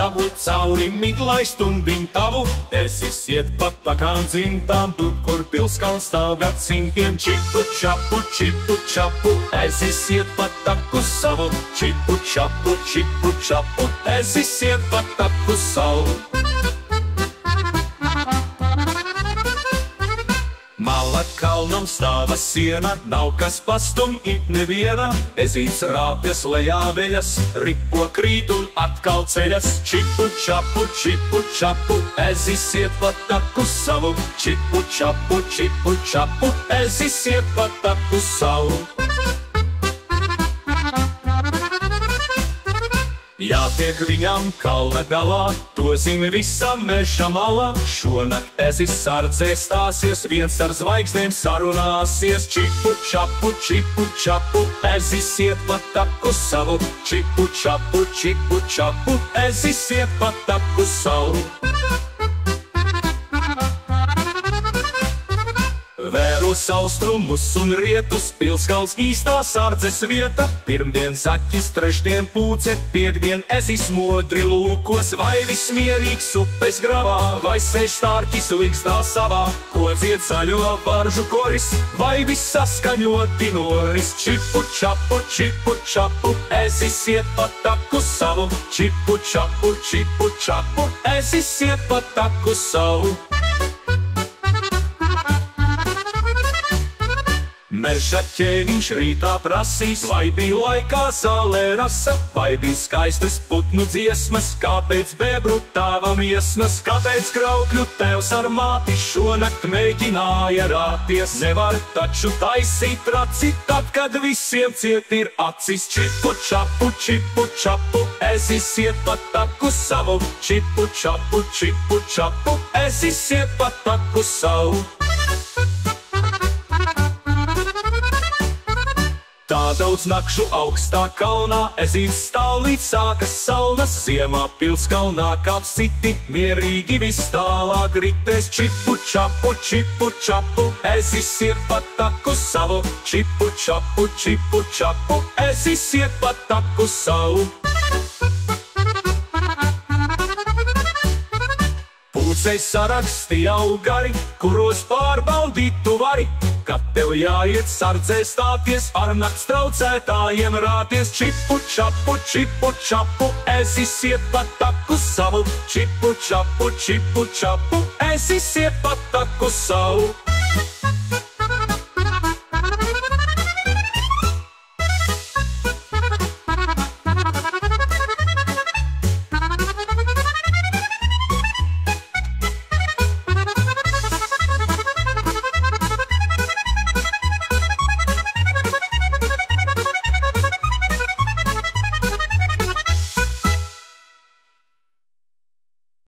tavu cauri miglais stundiņ tavu. Es iziet pat takām dzimtām, tur, kur pilskalns stāv gadsimtiem. Čipu čapu, es iziet pat taku savu. Čipu čapu, es iziet pat taku savu. Mala kalnam stāva siena, nav kas pastum it neviena. Ezīs rāpjas lejā veļas, ripo krīt un atkal ceļas. Čipu čapu, ez iziet pat taku savu. Čipu čapu, ez iziet pat taku savu. Jātiek viņam kalna galā, to zina visa meža malā. Šonakt ezis sardzē stāsies, viens ar zvaigznēm sarunāsies. Čipu čapu, ez iziet pat taku savu. Čipu čapu, ez iziet pat taku savu. Vēros austrumus un rietus, pilskalns īstā sardzes vieta. Pirmdien zaķis, trešdien pūce, piekdien ezis modri lūkos. Vai viss mierīgs upes gravā, vai sēž stārķis ligzdā savā. Ko dzied zaļo varžu koris, vai viss saskaņoti noris. Čipu čapu, ez iziet pat taku savu. Čipu čapu, ez iziet pat taku savu. Meža ķēniņš rītā prasīs, vai bija laikā saulē rasa, vai bija skaistas putnu dziesmas, kāpēc bebru tava miesmas, kāpēc kraukļu tevs ar māti šonakt mēģināja rāties. Nevar taču taisīt raci, tad, kad visiem ciet ir acis. Čipu čapu, ez iziet pat taku savu. Čipu čapu, ez iziet pat taku savu. Tā daudz nakšu augstā kalnā, ezīs stāv līdz sākas salnas. Ziemā pilskalnā kāp siti, mierīgi vis tālāk ritēs. Čipu čapu, ez iziet pat taku savu. Čipu čapu, ez iziet pat taku savu. Pūcei saraksti jau gari, kuros pārbaudīt tu vari. Kad tev jāiet sardzē stāties, ar nakts traucētājiem rāties. Čipu čapu, ez iziet pat taku savu. Čipu čapu, ez iziet pat taku savu.